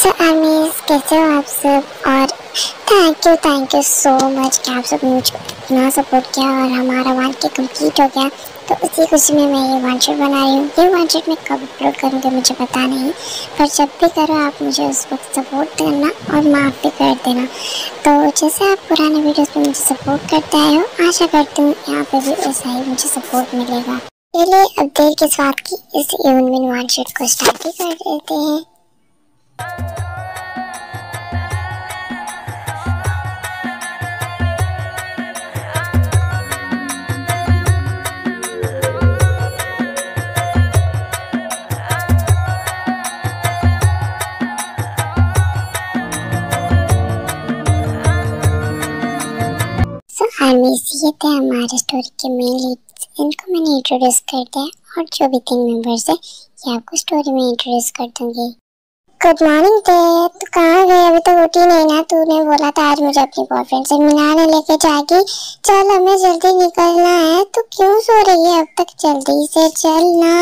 सो आर्मीज, कैसे हो आप सब। और थैंक यू सो मच कि आप सब मुझे इतना सपोर्ट किया और हमारा 1K कंप्लीट हो गया। तो उसी खुशी में मैं ये वन शॉट बना रही हूँ। ये वन शॉट मैं कब अपलोड करूँगी मुझे पता नहीं, पर जब भी करो आप मुझे उस वक्त सपोर्ट करना और माफ़ भी कर देना। तो जैसे आप पुराने वीडियोस में मुझे सपोर्ट करते आए हो, आशा करती हूँ यहाँ पे भी ऐसा ही मुझे सपोर्ट मिलेगा। चलिए अब देर किस बात की, इस इवन वन शॉट को स्टार्ट ही कर देते हैं। आर्मीज, ये थे हमारे स्टोरी के मेन लीड्स। इनको मैंने इंट्रोड्यूस कर दिया और जो भी 3 मेंबर्स है ये आपको स्टोरी में इंट्रोड्यूस कर दूंगी। गुड मॉर्निंग ते, तू कहाँ गई? अभी तो उठी नहीं ना। तूने बोला था आज मुझे अपनी बॉयफ्रेंड से मिलाने लेके जाएगी। चल हमें जल्दी निकलना है। तू क्यों सो रही है अब तक? जल्दी से चल ना।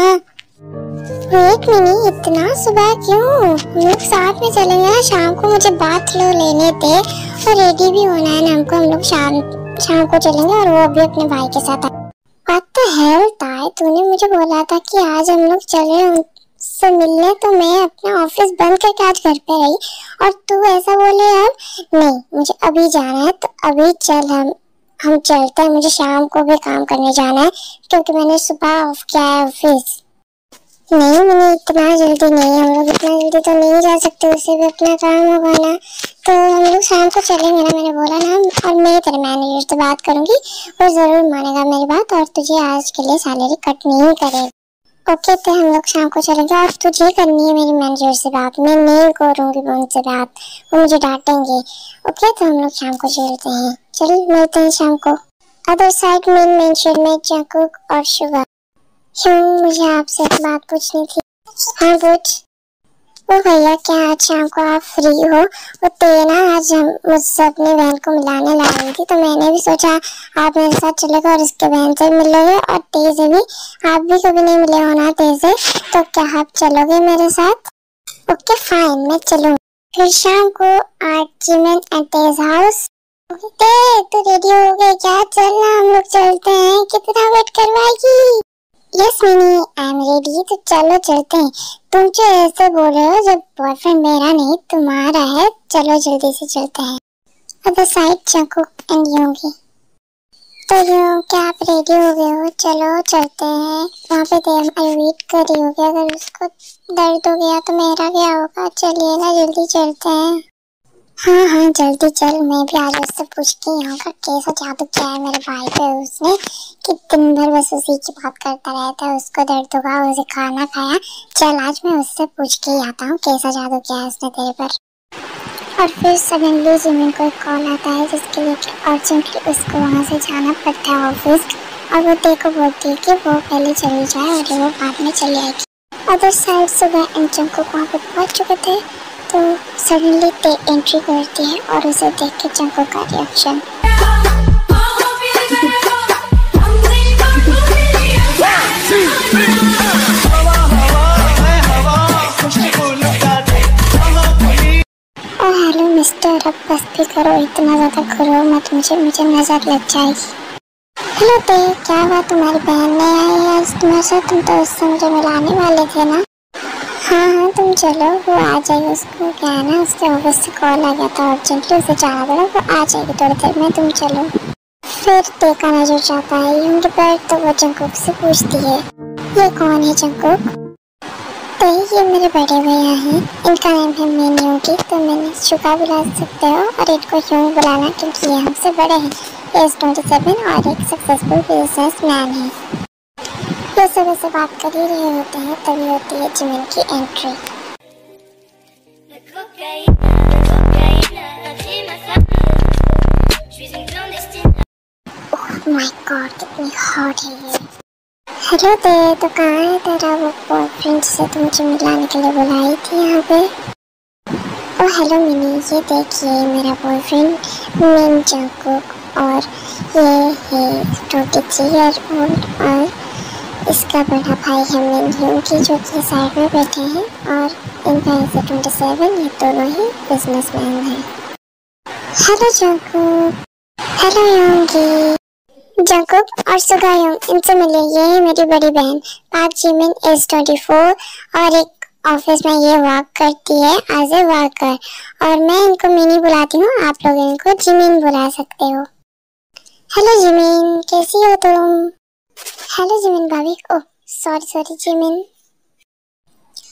वेट मिनी, इतना सुबह क्यों? हम लोग साथ में चलेंगे ना शाम को। मुझे बात लो लेने थे और रेडी भी होना है ना हमको। हम लोग शाम को चलेंगे और वो भी अपने भाई के साथ। What the hell ताई, तूने मुझे बोला था कि आज हम लोग चल रहे हैं उनसे मिलने, तो मैं अपना ऑफिस बंद करके आज घर पे रही और तू ऐसा बोले अब? नहीं, मुझे अभी जाना है तो अभी चल। हम चलते हैं। मुझे शाम को भी काम करने जाना है क्योंकि मैंने सुबह ऑफ किया है ऑफिस। नहीं मैंने इतना जल्दी नहीं, हम लोग इतना जल्दी तो नहीं जा सकते, उसे भी अपना काम होगा ना। तो हम लोग शाम को चलेंगे ना, मैंने बोला ना। और मैं तेरे मैनेजर से बात करूंगी, वो जरूर मानेगा मेरी बात और तुझे आज के लिए सैलरी कट नहीं करेगा। ओके, तो हम लोग शाम को चलेंगे और तुझे करनी है मेरी मैनेजर से बात। मैं नहीं करूंगी उनसे बात, वो मुझे डांटेंगे। ओके, तो हम लोग शाम को चलते हैं। चल मिलते हैं शाम को। अदर साइड मेन शेड में जंकुक और शुगा। क्यों, मुझे आपसे एक बात पूछनी थी। हाँ पूछ। ओ भैया, क्या आज शाम को आप फ्री हो? वो ते ना आज हम मुझसे अपनी बहन को मिलाने ला रही थी, तो मैंने भी सोचा आप मेरे साथ चलेगा और उसके बहन से मिलोगे और ते से भी। आप भी कभी नहीं मिले हो ना ते से, तो क्या आप चलोगे मेरे साथ? ओके फाइन, मैं चलूँ। फिर शाम को art Jimin and Tej house. ते तू रेडी हो गई क्या? चलना हम लोग चलते हैं। कितना वेट करवाएगी? Yes mini, I am ready. तो चलो चलते हैं। तुम जो ऐसे बोल रहे हो जब बॉयफ्रेंड मेरा नहीं तुम्हारा है। चलो जल्दी से चलते हैं। Other side Jungkook and Yoongi. तो यूं, क्या आप रेडी हो गए हो? चलो चलते हैं। वहाँ पे हमारी वेट कर रही होगी। अगर उसको दर्द हो गया तो मेरा क्या होगा? चलिए ना जल्दी चलते हैं। हाँ जल्दी चल। मैं भी आज उससे पूछ के यहाँ का कैसा जादू किया है मेरे भाई पे उसने, कि दिन भर बस उसी की बात करता रहता है। उसको दर्द होगा, उसे खाना खाया। चल आज मैं उससे पूछ के ही आता हूँ कैसा जादू किया है उसने तेरे पर। और फिर सडनली जिमिन को एक कॉल आता है जिसके लिए अर्जेंटली उसको वहाँ से जाना पड़ता है ऑफिस। और वो ते को बोलती है कि वो पहले चली जाए और वो बाद में चली आएगी। अदर साइड सुबह एंड जंकुक वहाँ पे पहुँच चुके थे, तो सडनली ते एंट्री करती है और उसे देख के जंकुक का रिएक्शन। ओह हेलो मिस्टर, अब बस भी करो, इतना ज्यादा घूरो मत, मुझे नजर लग जाएगी। हेलो ते, क्या हुआ? तुम्हारी बहन नहीं आई आज तुम्हारे साथ? तुम तो उससे मुझे मिलाने वाले थे ना। हाँ तुम चलो, वो आ जाएगी। उसको क्या है ना, उसके ऑफिस से कॉल आ गया था अर्जेंटली, उसे जाना पड़ा। वो आ जाएगी थोड़ी देर में, तुम चलो। फिर ते का नजर जाता है योंगी पर, तो वो जंकुक से पूछती है ये कौन है जंकुक? तो ये मेरे बड़े भैया हैं, इनका नाम है मेन योंगी। तो मैंने शुगा बुला सकते हो और इनको योंग बुलाना क्योंकि ये हमसे बड़े हैं। एज 27 और एक सक्सेसफुल बिजनेसमैन है। ये सब ऐसे बात कर ही रहे होते हैं, तभी होती है जिमिन की एंट्री। ओह माय गॉड, कितनी हॉट है ये। हेलो ते, तो कहाँ है तेरा वो बॉयफ्रेंड से तुम मुझे मिलाने के लिए बुलाई थी यहाँ पे? ओह हेलो मिनी, ये देखिए मेरा बॉयफ्रेंड मिन जंकुक और ये है 23 ईयर ओल्ड और इसका बड़ा भाई हेमलिन ह्यूंग जो कि साइड में बैठे हैं और इनका ऐसे 27, ये दोनों ही बिजनेसमैन हैं। Hello Jungkook, hello Yoongi. Jungkook और सुगायोंग, इनसे मिले, ये है मेरी बड़ी बहन पार्क जिमिन एज 24 और एक ऑफिस में ये वर्क करती है एज ए वर्कर और मैं इनको मिनी बुलाती हूँ, आप लोग इनको जिमिन बुला सकते हो। हेलो जिमिन, कैसी हो तुम? हेलो जिमिन भाभी। Oh sorry Jimin.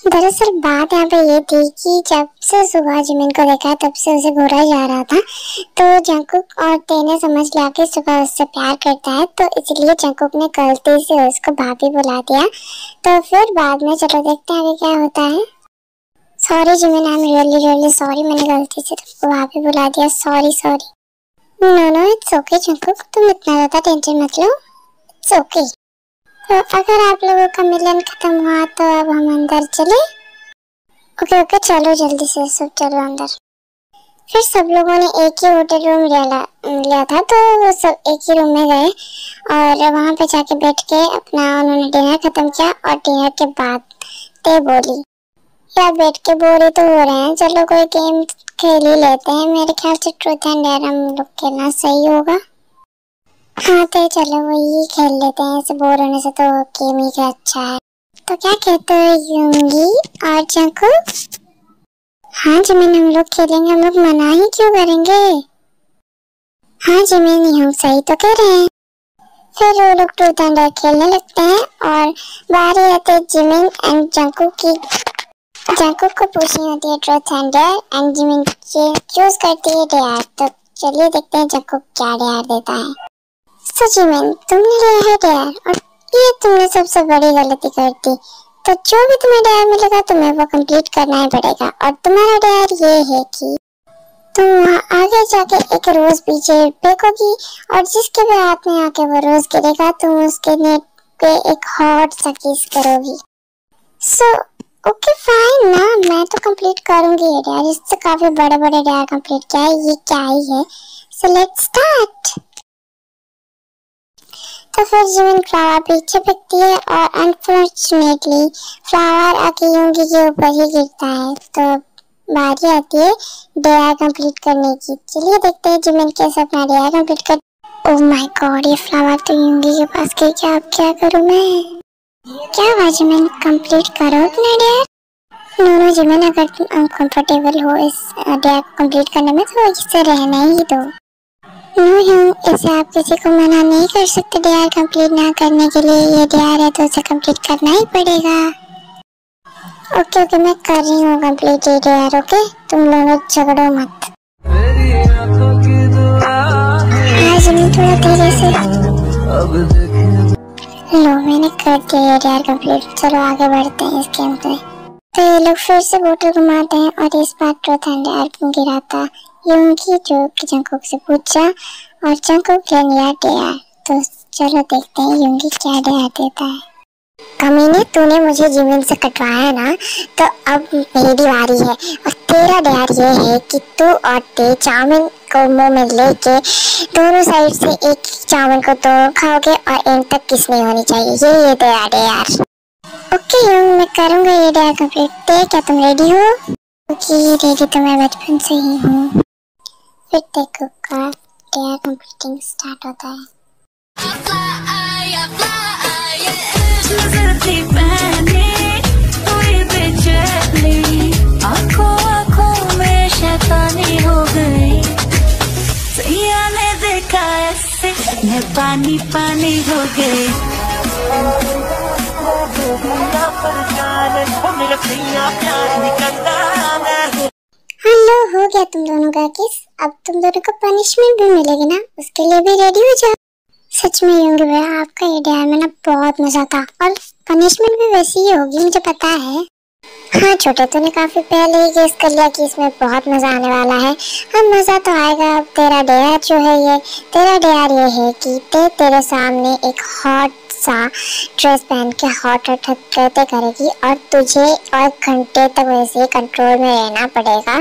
दरअसल बात यहाँ पे ये थी कि जब से सुगा जिमिन को देखा तब से उसे घूरा जा रहा था, तो जंकुक और ते ने समझ लिया कि सुगा उससे प्यार करता है, तो इसलिए जंकुक ने गलती से उसको भाभी बुला दिया। तो फिर बाद में चलो देखते हैं आगे क्या होता है। Sorry Jimin, I am really sorry, मैंने गलती से तुमको भाभी बुला दिया, sorry. No it's okay Jungkook, तुम इतना ज्यादा टेंशन मत लो, इट्स ओके। तो अगर आप लोगों का मिलन खत्म हुआ तो अब हम अंदर चले। ओके चलो जल्दी से सब चलो अंदर। फिर सब लोगों ने एक ही होटल रूम लिया था, तो वो सब एक ही रूम में गए और वहां पे जाके बैठ के अपना उन्होंने डिनर खत्म किया। और डिनर के बाद ते बोली, यार बैठ के बोर ही तो हो रहे हैं, चलो कोई गेम खेल ही लेते हैं, मेरे ख्याल से ट्रूथ एंड डेयर हम लोग खेलना सही होगा। हाँ तो चलो वही खेल लेते हैं, ऐसे बोर होने से तो गेम ही का अच्छा है। तो क्या कहते हो योंगी और जंकुक? हाँ जिमिन, हम लोग खेलेंगे, हम लोग मना ही क्यों करेंगे? हाँ जिमिन, हम सही तो कह रहे हैं। फिर वो लोग ट्रूथ एंड डेयर खेलने लगते हैं और बारी आती है जिमिन एंड जंकुक की। जंकुक को पूछनी होती है truth and dare and Jimin choose करती है डेयर। तो चलिए देखते हैं जंकुक क्या डेयर देता है। जिमिन, तुमने लिया है डेयर और ये तुमने सबसे बड़ी गलती कर दी, तो जो भी तुम्हें डेयर मिलेगा तुम्हें वो कंप्लीट करना ही पड़ेगा। और तुम्हारा डेयर ये है कि तुम वहाँ आगे जाके एक रोज पीछे फेंकोगी और जिसके भी हाथ में आके वो रोज गिरेगा तुम उसके नेट पे एक हॉट सा किस करोगी। सो ओके फाइन ना, मैं तो कंप्लीट करूंगी ये डेयर, इससे काफी बड़े बड़े डेयर कंप्लीट किया है, ये क्या ही है। So let's start. तो फिर जिमिन फ्लावर पीछे फेंकती है और अनफॉर्चुनेटली फ्लावर आके योंगी के ऊपर ही गिरता है। तो बारी आती है डेयर कंप्लीट करने की। चलिए देखते हैं जिमिन कैसे अपना डेयर कंप्लीट कर। ओह माय गॉड, ये फ्लावर तो योंगी के पास गई, क्या अब क्या करूं मैं? क्या हुआ जिमिन, कंप्लीट करो अपना डेयर। नो जिमिन, अगर तुम अनकंफर्टेबल हो इस डेयर कंप्लीट करने में तो इसे रहना ही दो। ऐसे आप किसी को मना नहीं कर सकते डेयर कंप्लीट ना करने के लिए, ये डेयर है तो उसे कंप्लीट करना ही पड़ेगा। ओके मैं कर रही हूँ कंप्लीट ये डेयर। ओके तुम लोग झगड़ो मत। हाँ जिमिन, थोड़ा धीरे से। लो मैंने कर दिया ये डेयर कंप्लीट, चलो आगे बढ़ते हैं इस गेम पे। तो ये लोग फिर से बोतल घुमाते हैं और इस बार ट्रूथ एंड डेयर गिराता योंगी जो कि जंकुक से पूछा और जंकुक ने लिया डेयर। तो चलो देखते हैं योंगी क्या डेयर देता है। कमीने, तूने मुझे जिमिन से कटवाया ना, तो अब मेरी बारी है और तेरा डेयर ये है कि तू और ते चाउमीन को मुंह में लेके दोनों साइड से एक चाउमीन को तो खाओगे और एंड तक किस नहीं होनी चाहिए, ये तेरा डेयर। ओके योंग, मैं करूँगा ये डेयर कंप्लीट। ते क्या तुम रेडी हो? ओके रेडी तो मैं बचपन से ही हूँ। फिर देखो का डेयर कंप्लीटिंग स्टार्ट होता है। आँखों में शैतानी हो गई, सैया ने देखा ऐसे मैं पानी पानी हो गई। हेलो, हो गया तुम दोनों का किस, अब तुम दोनों को पनिशमेंट भी मिलेगी ना, उसके लिए भी रेडी हो जाओ। सच में योंगी भैया, आपका ये डेयर में ना बहुत मजा था और पनिशमेंट भी वैसी ही होगी, मुझे पता है। हाँ छोटे, तूने काफी पहले ही गेस कर लिया कि इसमें बहुत मजा आने वाला है। हाँ मजा तो आएगा। अब तेरा डेयर जो है ये, तेरा डेयर ये है कि तेरे सामने एक हॉट सा ड्रेस पहन के हॉट हरकतें करेगी और तुझे और घंटे तक वैसे ही कंट्रोल में रहना पड़ेगा।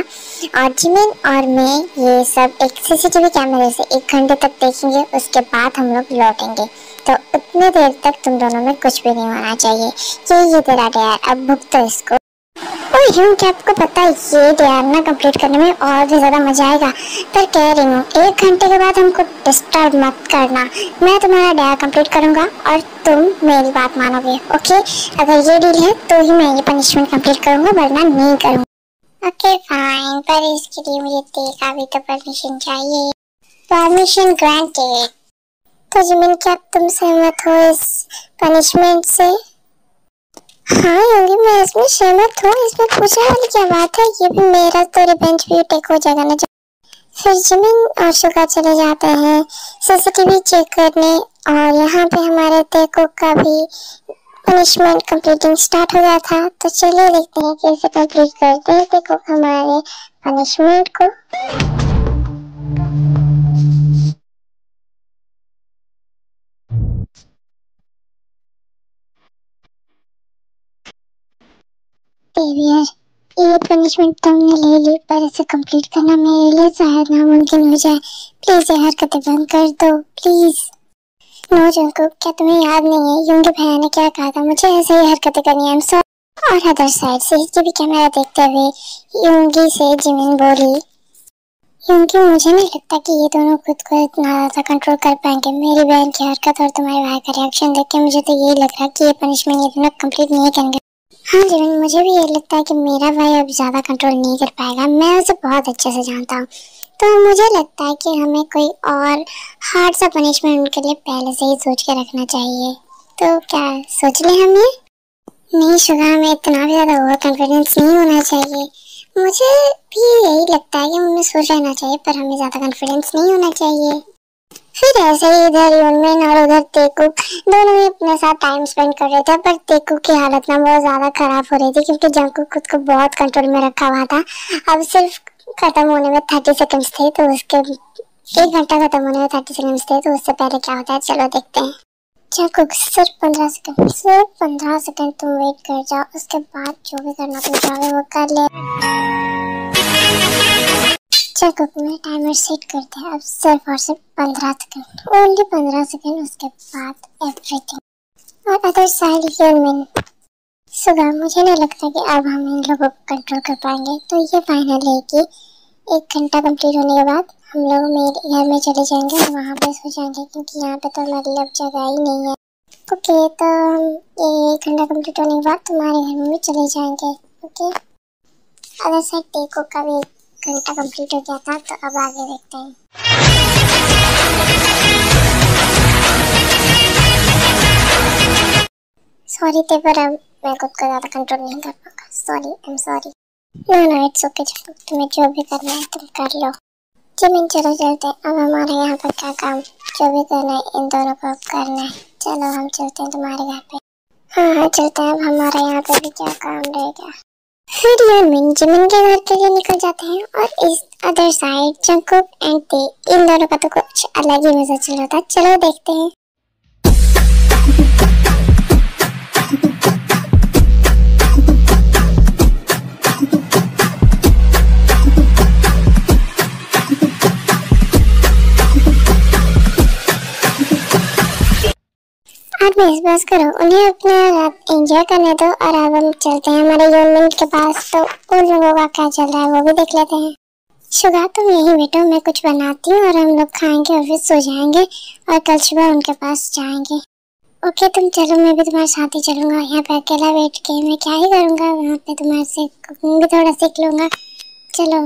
और जिमिन और मैं ये सब एक सीसीटीवी कैमरे से 1 घंटे तक देखेंगे, उसके बाद हम लोग लौटेंगे। तो उतने देर तक तुम दोनों में कुछ भी नहीं होना चाहिए। ये तेरा डेयर, अब भुगतो इसको। ओह क्या आपको पता है ये डेयर ना कंप्लीट करने में और भी ज्यादा मजा आएगा। पर कह रही हूँ 1 घंटे के बाद हमको डिस्टर्ब मत करना। मैं तुम्हारा डेयर कंप्लीट करूंगा और तुम मेरी बात मानोगे। ओके, अगर ये डील है तो ही मैं ये पनिशमेंट कंप्लीट करूंगा, वरना नहीं करूंगा। ओके फाइन, पर इसके लिए मुझे तेरा भी तो परमिशन चाहिए। Permission granted. तो जिमिन क्या तुम सहमत हो इस पनिशमेंट से? हाँ योगी, मैं इसमें सहमत हूँ। इसमें पूछने वाली क्या बात है, ये भी मेरा तो रिवेंज भी टेक हो जाएगा ना। फिर जिमिन और सुगा चले जाते हैं सीसीटीवी चेक करने और यहाँ पे हमारे तेको का भी पनिशमेंट कंप्लीटिंग स्टार्ट हो गया था। तो चलिए देखते हैं कैसे कंप्लीट करते हैं तेको हमारे पनिशमेंट को। ये पनिशमेंट तुमने ले ली, पर इसे कंप्लीट करना मेरे लिए शायद नामुमकिन हो जाए। प्लीज ये हरकतें बंद कर दो प्लीज। नो जंकुक, क्या तुम्हें याद नहीं है युंगी भैया ने क्या कहा था, मुझे ऐसे ही हरकतें करनी है। और अदर साइड सीसीटीवी कैमरा देखते हुए युंगी से जिमिन बोली, युंगी मुझे नहीं लगता कि ये दोनों खुद को इतना ज्यादा कंट्रोल कर पाएंगे। मेरी बहन की हरकत और तुम्हारे भाई का रिएक्शन देख के मुझे तो यही लग रहा है कि ये पनिशमेंट ये दोनों कंप्लीट नहीं करेंगे। हाँ जिमिन, मुझे भी ये लगता है कि मेरा भाई अब ज्यादा कंट्रोल नहीं कर पाएगा। मैं उसे बहुत अच्छे से जानता हूँ। तो मुझे लगता है कि हमें कोई और हार्ड सा पनिशमेंट उनके लिए पहले से ही सोच के रखना चाहिए। तो क्या सोच ले हम ये? नहीं शुगा, हमें इतना भी ज्यादा ओवर कॉन्फिडेंस नहीं होना चाहिए। मुझे भी यही लगता है कि हमें सोच रहना चाहिए, पर हमें ज्यादा कॉन्फिडेंस नहीं होना चाहिए। फिर ऐसे ही इधर यूनमिन और उधर तेकू दोनों ही अपने साथ टाइम स्पेंड कर रहे थे। पर तेकू की हालत ना बहुत ज्यादा खराब हो रही थी क्योंकि जंकुक खुद को बहुत कंट्रोल में रखा हुआ था। अब सिर्फ खत्म होने में 30 सेकंड्स थे, तो उसके 1 घंटा खत्म होने में 30 सेकंड्स थे। तो उससे पहले क्या होता है चलो देखते हैं। जंकुक सिर्फ 15 सेकंड, सिर्फ 15 सेकंड तुम वेट कर जाओ, उसके बाद जो भी करना तुम चाहोगे वो कर ले। जंकुक में टाइमर सेट करते हैं, अब सिर्फ और सिर्फ 15 सेकंड, ओनली 15 सेकंड, उसके बाद एवरीथिंग। और अदर साइड ह्यूमन सुगा, मुझे नहीं लगता कि अब हम इन लोगों को कंट्रोल कर पाएंगे। तो ये फाइनल है कि 1 घंटा कंप्लीट होने के बाद हम लोग मेरे घर में चले जाएंगे और वहाँ पे सो जाएंगे क्योंकि यहाँ पे तो हमारी अब जगह ही नहीं है। ओके, तो ये 1 घंटा कंप्लीट होने के बाद तुम्हारे घर में भी चले जाएंगे। ओके, अदर साइड टेको का भी 1 घंटा कंप्लीट हो गया था। तो अब आगे देखते हैं। सॉरी थे, पर अब मैं खुद को ज्यादा कंट्रोल नहीं कर पाऊंगा। Sorry, I am sorry. No it's okay, तुम्हें जो भी करना है तुम कर लो। जिमिन चलो चलते हैं, अब हमारे यहाँ पर क्या काम, जो भी करना है इन दोनों को अब करना है। चलो हम चलते हैं तुम्हारे घर पे। हाँ चलते हैं, अब हमारे यहाँ पे भी क्या काम रह गया। फिर यूनमिन जिमिन के घर के लिए निकल जाते हैं और इस अदर साइड जंकुक एंड ते इन दोनों का तो कुछ अलग ही मजा चल रहा था। चलो देखते हैं। बस करो, उन्हें अपना रात एंजॉय करने दो और अब हम चलते हैं हमारे यूनमिन के पास। तो उन लोगों का क्या चल रहा है वो भी देख लेते हैं। शुगा तुम यहीं बैठो, मैं कुछ बनाती हूँ और हम लोग खाएंगे और फिर सो जाएंगे और कल सुबह उनके पास जाएंगे। ओके तुम चलो, मैं भी तुम्हारे साथ ही चलूंगा। यहाँ पे अकेला बैठ के मैं क्या ही करूँगा, वहाँ पे तुम्हारे से कुकिंग भी थोड़ा सीख लूंगा। चलो।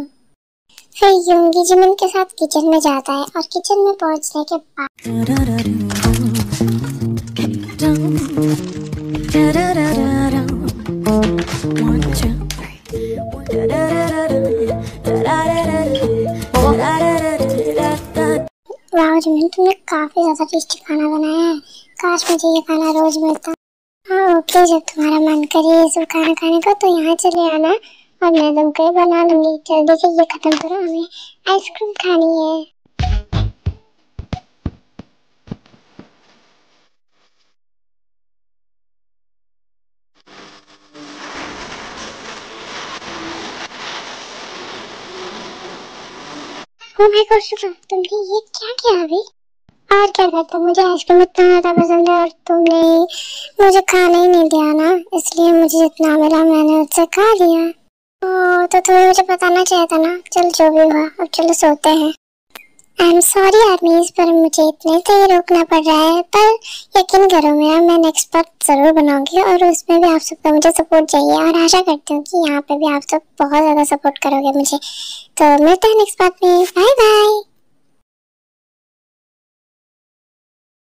फिर यूंगी जिमिन के साथ किचन में जाता है और किचन में पहुँचने के बाद वाह जिमिन, तुमने काफी ज्यादा टेस्टी खाना बनाया है। काश मुझे ये खाना रोज मिलता। हाँ ओके, जब तुम्हारा मन करे ये सब खाना खाने का तो यहाँ चले आना और मैं तुमको ये बना लूंगी। जल्दी से ये खत्म करो, हमें आइसक्रीम खानी है। ओ माय गॉड शिफा, तुमने ये क्या किया अभी? और क्या करता, मुझे आइसक्रीम इतना ज्यादा पसंद है और तुमने मुझे खाने ही नहीं दिया ना, इसलिए मुझे जितना मिला मैंने उससे खा लिया। ओ तो तुम्हें मुझे बताना चाहिए था ना। चल जो भी हुआ, अब चलो सोते हैं। आई एम सॉरी आर्मीज, पर मुझे इतने से ही रोकना पड़ रहा है, पर यकीन करो मेरा, मैं नेक्स्ट पार्ट जरूर बनाऊंगी और उसमें भी आप सबका मुझे सपोर्ट चाहिए और आशा करती हूँ कि यहाँ पे भी आप सब बहुत ज्यादा सपोर्ट करोगे मुझे। तो मिलते हैं नेक्स्ट पार्ट में, बाय बाय।